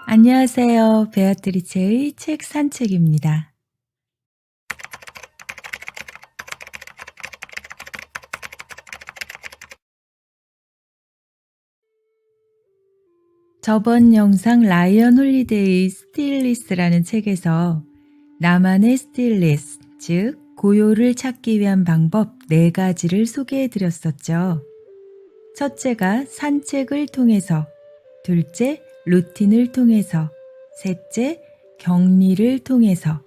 안녕하세요. 베아트리체의 책 산책입니다. 저번 영상 라이언 홀리데이 스틸리스라는 책에서 나만의 스틸리스, 즉 고요를 찾기 위한 방법 4가지를 소개해 드렸었죠. 첫째가 산책을 통해서, 둘째 루틴을 통해서, 셋째 격리를 통해서,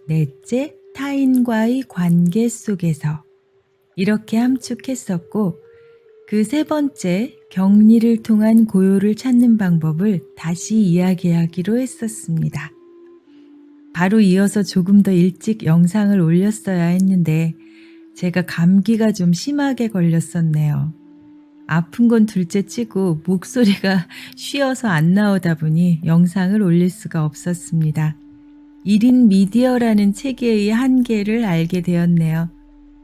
넷째 타인과의 관계 속에서 이렇게 함축했었고, 그 세 번째 격리를 통한 고요를 찾는 방법을 다시 이야기하기로 했었습니다. 바로 이어서 조금 더 일찍 영상을 올렸어야 했는데 제가 감기가 좀 심하게 걸렸었네요. 아픈 건 둘째 치고 목소리가 쉬어서 안 나오다 보니 영상을 올릴 수가 없었습니다. 1인 미디어라는 체계의 한계를 알게 되었네요.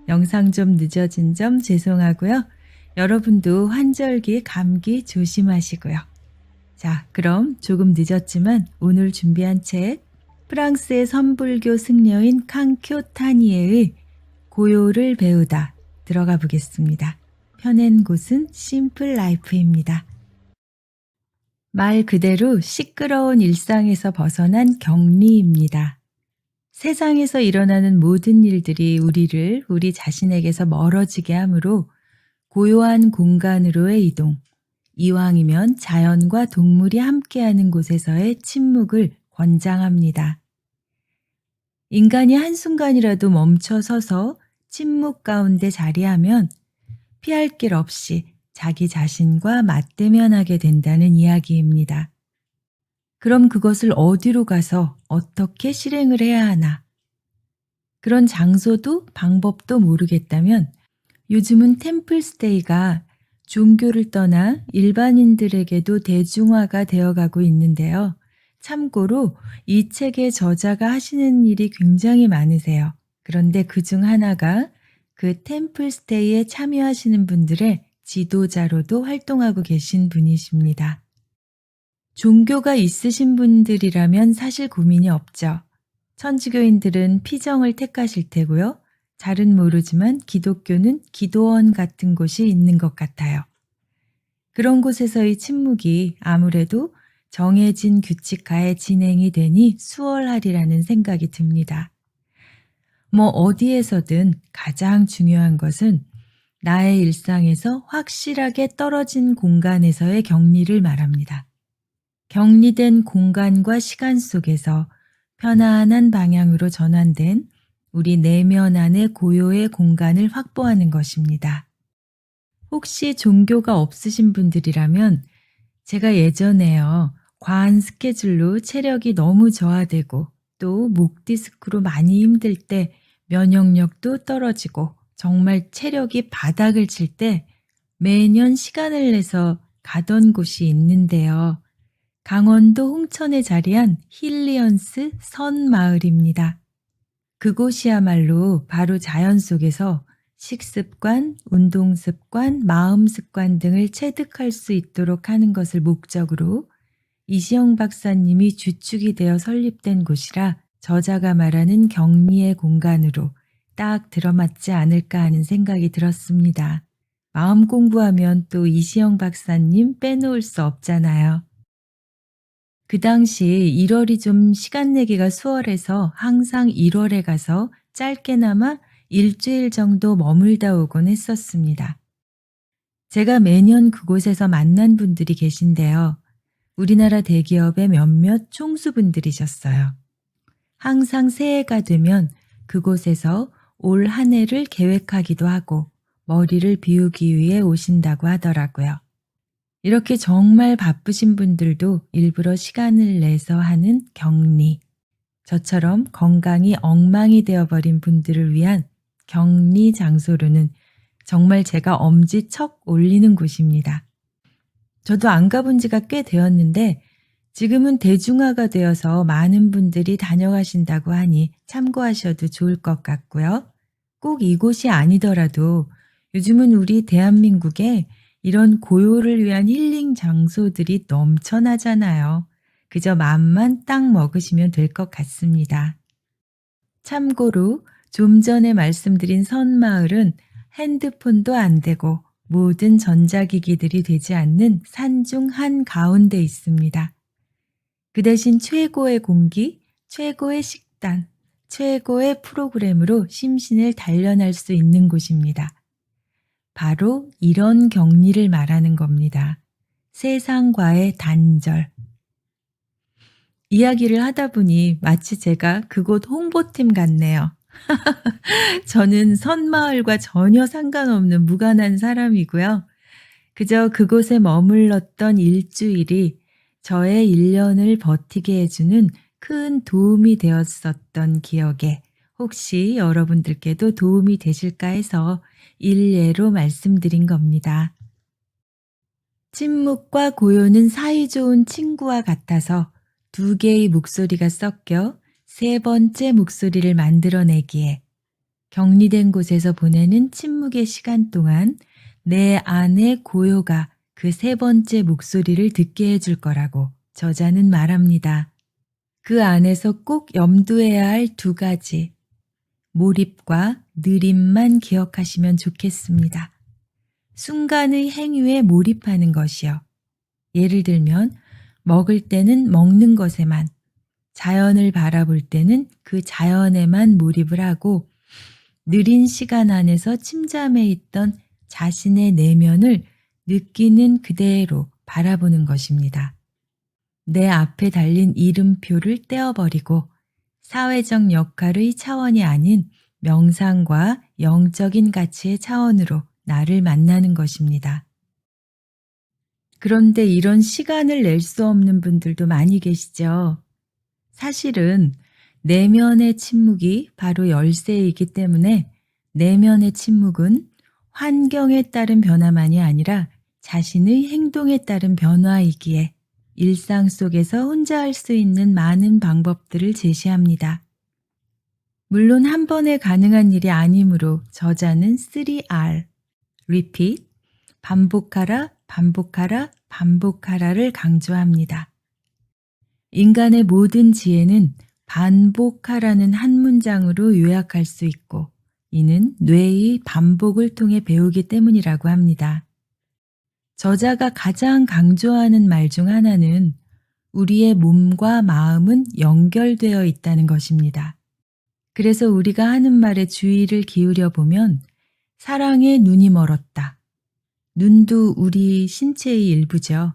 영상 좀 늦어진 점 죄송하고요. 여러분도 환절기 감기 조심하시고요. 자, 그럼 조금 늦었지만 오늘 준비한 책, 프랑스의 선불교 승려인 캉큐타니에의 고요를 배우다 들어가 보겠습니다. 펴낸 곳은 심플 라이프입니다. 말 그대로 시끄러운 일상에서 벗어난 격리입니다. 세상에서 일어나는 모든 일들이 우리를 우리 자신에게서 멀어지게 하므로 고요한 공간으로의 이동, 이왕이면 자연과 동물이 함께하는 곳에서의 침묵을 권장합니다. 인간이 한순간이라도 멈춰 서서 침묵 가운데 자리하면 피할 길 없이 자기 자신과 맞대면하게 된다는 이야기입니다. 그럼 그것을 어디로 가서 어떻게 실행을 해야 하나? 그런 장소도 방법도 모르겠다면 요즘은 템플스테이가 종교를 떠나 일반인들에게도 대중화가 되어가고 있는데요. 참고로 이 책의 저자가 하시는 일이 굉장히 많으세요. 그런데 그중 하나가 그 템플스테이에 참여하시는 분들의 지도자로도 활동하고 계신 분이십니다. 종교가 있으신 분들이라면 사실 고민이 없죠. 천주교인들은 피정을 택하실 테고요. 잘은 모르지만 기독교는 기도원 같은 곳이 있는 것 같아요. 그런 곳에서의 침묵이 아무래도 정해진 규칙하에 진행이 되니 수월하리라는 생각이 듭니다. 뭐 어디에서든 가장 중요한 것은 나의 일상에서 확실하게 떨어진 공간에서의 격리를 말합니다. 격리된 공간과 시간 속에서 편안한 방향으로 전환된 우리 내면 안의 고요의 공간을 확보하는 것입니다. 혹시 종교가 없으신 분들이라면 제가 예전에요, 과한 스케줄로 체력이 너무 저하되고 또 목 디스크로 많이 힘들 때 면역력도 떨어지고 정말 체력이 바닥을 칠 때 매년 시간을 내서 가던 곳이 있는데요. 강원도 홍천에 자리한 힐리언스 선마을입니다. 그곳이야말로 바로 자연 속에서 식습관, 운동습관, 마음습관 등을 체득할 수 있도록 하는 것을 목적으로 이시영 박사님이 주축이 되어 설립된 곳이라 저자가 말하는 격리의 공간으로 딱 들어맞지 않을까 하는 생각이 들었습니다. 마음 공부하면 또 이시영 박사님 빼놓을 수 없잖아요. 그 당시 1월이 좀 시간 내기가 수월해서 항상 1월에 가서 짧게나마 일주일 정도 머물다 오곤 했었습니다. 제가 매년 그곳에서 만난 분들이 계신데요. 우리나라 대기업의 몇몇 총수분들이셨어요. 항상 새해가 되면 그곳에서 올 한 해를 계획하기도 하고 머리를 비우기 위해 오신다고 하더라고요. 이렇게 정말 바쁘신 분들도 일부러 시간을 내서 하는 격리, 저처럼 건강이 엉망이 되어버린 분들을 위한 격리 장소로는 정말 제가 엄지척 올리는 곳입니다. 저도 안 가본 지가 꽤 되었는데 지금은 대중화가 되어서 많은 분들이 다녀가신다고 하니 참고하셔도 좋을 것 같고요. 꼭 이곳이 아니더라도 요즘은 우리 대한민국에 이런 고요를 위한 힐링 장소들이 넘쳐나잖아요. 그저 마음만 딱 먹으시면 될 것 같습니다. 참고로 좀 전에 말씀드린 선마을은 핸드폰도 안 되고 모든 전자기기들이 되지 않는 산 중 한가운데 있습니다. 그 대신 최고의 공기, 최고의 식단, 최고의 프로그램으로 심신을 단련할 수 있는 곳입니다. 바로 이런 격리를 말하는 겁니다. 세상과의 단절. 이야기를 하다 보니 마치 제가 그곳 홍보팀 같네요. 저는 선마을과 전혀 상관없는 무관한 사람이고요. 그저 그곳에 머물렀던 일주일이 저의 1년을 버티게 해주는 큰 도움이 되었었던 기억에 혹시 여러분들께도 도움이 되실까 해서 일례로 말씀드린 겁니다. 침묵과 고요는 사이좋은 친구와 같아서 두 개의 목소리가 섞여 세 번째 목소리를 만들어내기에 격리된 곳에서 보내는 침묵의 시간 동안 내 안의 고요가 그 세 번째 목소리를 듣게 해줄 거라고 저자는 말합니다. 그 안에서 꼭 염두해야 할 두 가지, 몰입과 느림만 기억하시면 좋겠습니다. 순간의 행위에 몰입하는 것이요. 예를 들면 먹을 때는 먹는 것에만, 자연을 바라볼 때는 그 자연에만 몰입을 하고 느린 시간 안에서 침잠해 있던 자신의 내면을 느끼는 그대로 바라보는 것입니다. 내 앞에 달린 이름표를 떼어버리고 사회적 역할의 차원이 아닌 명상과 영적인 가치의 차원으로 나를 만나는 것입니다. 그런데 이런 시간을 낼 수 없는 분들도 많이 계시죠. 사실은 내면의 침묵이 바로 열쇠이기 때문에 내면의 침묵은 환경에 따른 변화만이 아니라 자신의 행동에 따른 변화이기에 일상 속에서 혼자 할 수 있는 많은 방법들을 제시합니다. 물론 한 번에 가능한 일이 아니므로 저자는 3R, repeat, 반복하라, 반복하라, 반복하라를 강조합니다. 인간의 모든 지혜는 반복하라는 한 문장으로 요약할 수 있고 이는 뇌의 반복을 통해 배우기 때문이라고 합니다. 저자가 가장 강조하는 말 중 하나는 우리의 몸과 마음은 연결되어 있다는 것입니다. 그래서 우리가 하는 말에 주의를 기울여 보면 사랑에 눈이 멀었다. 눈도 우리 신체의 일부죠.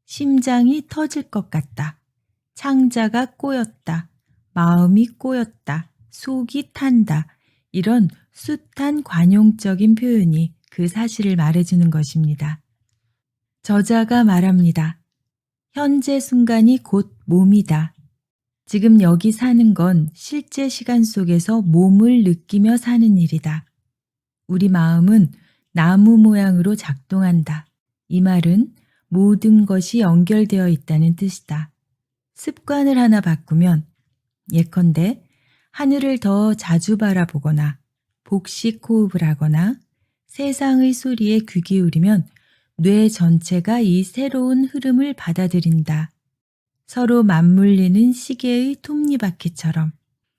심장이 터질 것 같다. 창자가 꼬였다. 마음이 꼬였다. 속이 탄다. 이런 숱한 관용적인 표현이 그 사실을 말해주는 것입니다. 저자가 말합니다. 현재 순간이 곧 몸이다. 지금 여기 사는 건 실제 시간 속에서 몸을 느끼며 사는 일이다. 우리 마음은 나무 모양으로 작동한다. 이 말은 모든 것이 연결되어 있다는 뜻이다. 습관을 하나 바꾸면 예컨대 하늘을 더 자주 바라보거나 복식 호흡을 하거나 세상의 소리에 귀 기울이면 뇌 전체가 이 새로운 흐름을 받아들인다. 서로 맞물리는 시계의 톱니바퀴처럼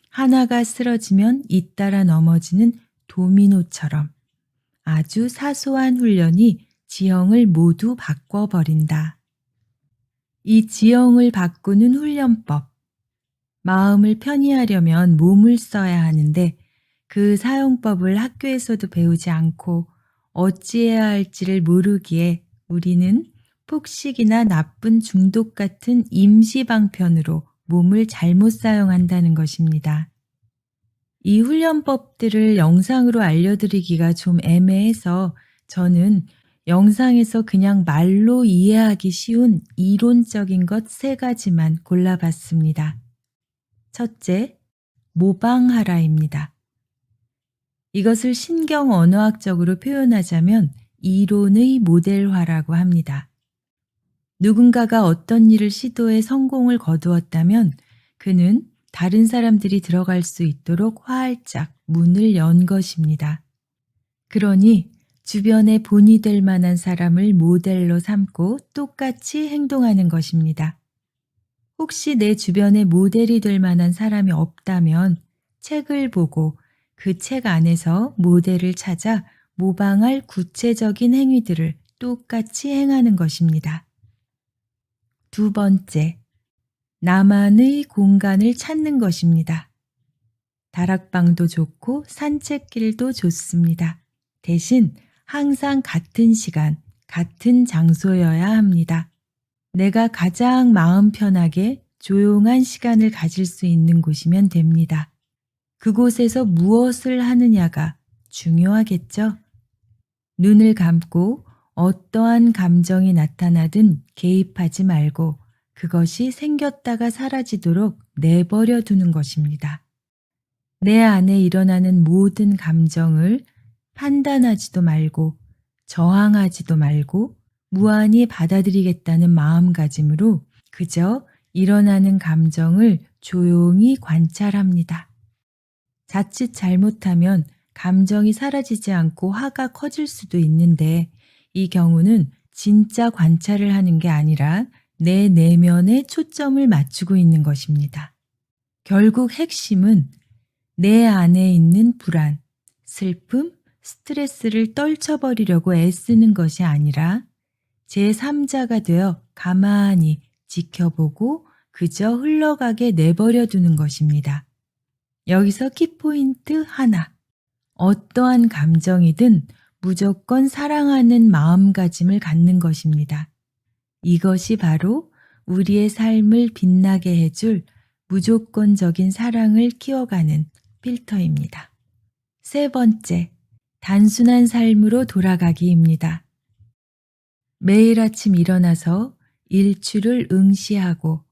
하나가 쓰러지면 잇따라 넘어지는 도미노처럼 아주 사소한 훈련이 지형을 모두 바꿔버린다. 이 지형을 바꾸는 훈련법. 마음을 편히 하려면 몸을 써야 하는데 그 사용법을 학교에서도 배우지 않고 어찌해야 할지를 모르기에 우리는 폭식이나 나쁜 중독 같은 임시방편으로 몸을 잘못 사용한다는 것입니다. 이 훈련법들을 영상으로 알려드리기가 좀 애매해서 저는 영상에서 그냥 말로 이해하기 쉬운 이론적인 것 3가지만 골라봤습니다. 첫째, 모방하라입니다. 이것을 신경 언어학적으로 표현하자면 이론의 모델화라고 합니다. 누군가가 어떤 일을 시도해 성공을 거두었다면 그는 다른 사람들이 들어갈 수 있도록 활짝 문을 연 것입니다. 그러니 주변에 본이 될 만한 사람을 모델로 삼고 똑같이 행동하는 것입니다. 혹시 내 주변에 모델이 될 만한 사람이 없다면 책을 보고 그 책 안에서 모델을 찾아 모방할 구체적인 행위들을 똑같이 행하는 것입니다. 두 번째, 나만의 공간을 찾는 것입니다. 다락방도 좋고 산책길도 좋습니다. 대신 항상 같은 시간, 같은 장소여야 합니다. 내가 가장 마음 편하게 조용한 시간을 가질 수 있는 곳이면 됩니다. 그곳에서 무엇을 하느냐가 중요하겠죠? 눈을 감고 어떠한 감정이 나타나든 개입하지 말고 그것이 생겼다가 사라지도록 내버려 두는 것입니다. 내 안에 일어나는 모든 감정을 판단하지도 말고 저항하지도 말고 무한히 받아들이겠다는 마음가짐으로 그저 일어나는 감정을 조용히 관찰합니다. 자칫 잘못하면 감정이 사라지지 않고 화가 커질 수도 있는데 이 경우는 진짜 관찰을 하는 게 아니라 내 내면에 초점을 맞추고 있는 것입니다. 결국 핵심은 내 안에 있는 불안, 슬픔, 스트레스를 떨쳐버리려고 애쓰는 것이 아니라 제3자가 되어 가만히 지켜보고 그저 흘러가게 내버려 두는 것입니다. 여기서 키포인트 하나. 어떠한 감정이든 무조건 사랑하는 마음가짐을 갖는 것입니다. 이것이 바로 우리의 삶을 빛나게 해줄 무조건적인 사랑을 키워가는 필터입니다. 세 번째, 단순한 삶으로 돌아가기입니다. 매일 아침 일어나서 일출을 응시하고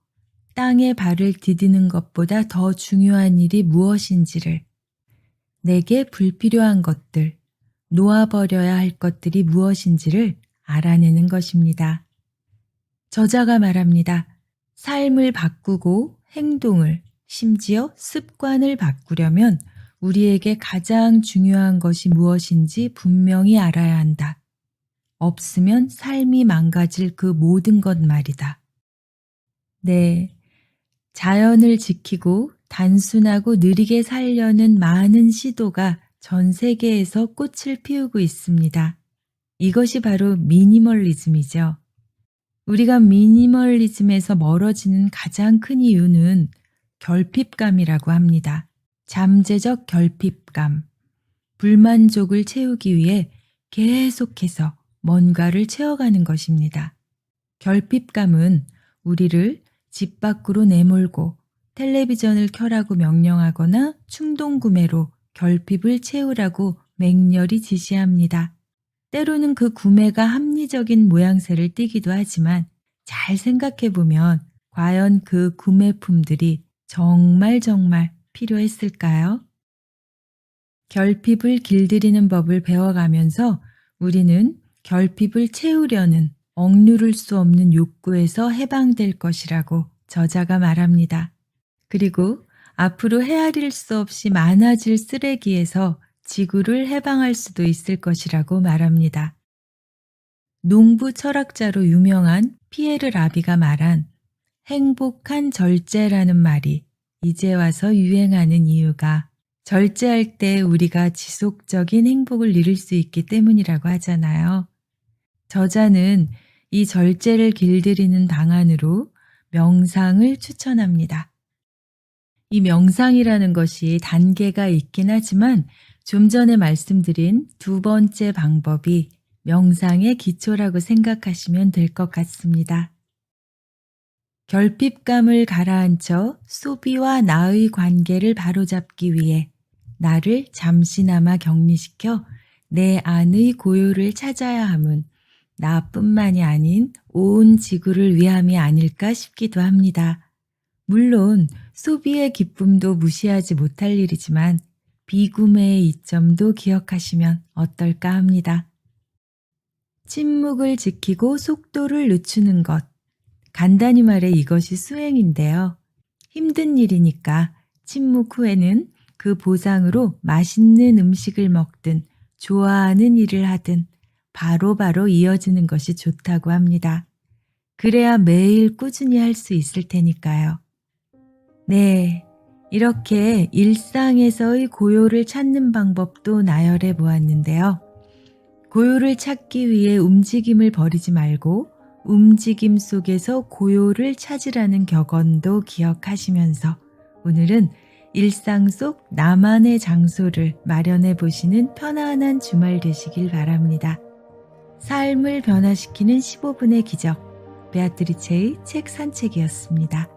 땅에 발을 디디는 것보다 더 중요한 일이 무엇인지를, 내게 불필요한 것들, 놓아버려야 할 것들이 무엇인지를 알아내는 것입니다. 저자가 말합니다. 삶을 바꾸고 행동을, 심지어 습관을 바꾸려면 우리에게 가장 중요한 것이 무엇인지 분명히 알아야 한다. 없으면 삶이 망가질 그 모든 것 말이다. 네, 자연을 지키고 단순하고 느리게 살려는 많은 시도가 전 세계에서 꽃을 피우고 있습니다. 이것이 바로 미니멀리즘이죠. 우리가 미니멀리즘에서 멀어지는 가장 큰 이유는 결핍감이라고 합니다. 잠재적 결핍감, 불만족을 채우기 위해 계속해서 뭔가를 채워가는 것입니다. 결핍감은 우리를 집 밖으로 내몰고 텔레비전을 켜라고 명령하거나 충동 구매로 결핍을 채우라고 맹렬히 지시합니다. 때로는 그 구매가 합리적인 모양새를 띠기도 하지만 잘 생각해보면 과연 그 구매품들이 정말 필요했을까요? 결핍을 길들이는 법을 배워가면서 우리는 결핍을 채우려는 억누를 수 없는 욕구에서 해방될 것이라고 저자가 말합니다. 그리고 앞으로 헤아릴 수 없이 많아질 쓰레기에서 지구를 해방할 수도 있을 것이라고 말합니다. 농부 철학자로 유명한 피에르 라비가 말한 행복한 절제라는 말이 이제 와서 유행하는 이유가 절제할 때 우리가 지속적인 행복을 이룰 수 있기 때문이라고 하잖아요. 저자는 이 절제를 길들이는 방안으로 명상을 추천합니다. 이 명상이라는 것이 단계가 있긴 하지만 좀 전에 말씀드린 두 번째 방법이 명상의 기초라고 생각하시면 될 것 같습니다. 결핍감을 가라앉혀 소비와 나의 관계를 바로잡기 위해 나를 잠시나마 격리시켜 내 안의 고요를 찾아야 함은 나뿐만이 아닌 온 지구를 위함이 아닐까 싶기도 합니다. 물론 소비의 기쁨도 무시하지 못할 일이지만 비구매의 이점도 기억하시면 어떨까 합니다. 침묵을 지키고 속도를 늦추는 것. 간단히 말해 이것이 수행인데요. 힘든 일이니까 침묵 후에는 그 보상으로 맛있는 음식을 먹든 좋아하는 일을 하든 바로바로 이어지는 것이 좋다고 합니다. 그래야 매일 꾸준히 할 수 있을 테니까요. 네. 이렇게 일상에서의 고요를 찾는 방법도 나열해 보았는데요. 고요를 찾기 위해 움직임을 버리지 말고 움직임 속에서 고요를 찾으라는 격언도 기억하시면서 오늘은 일상 속 나만의 장소를 마련해 보시는 편안한 주말 되시길 바랍니다. 삶을 변화시키는 15분의 기적, 베아트리체의 책 산책이었습니다.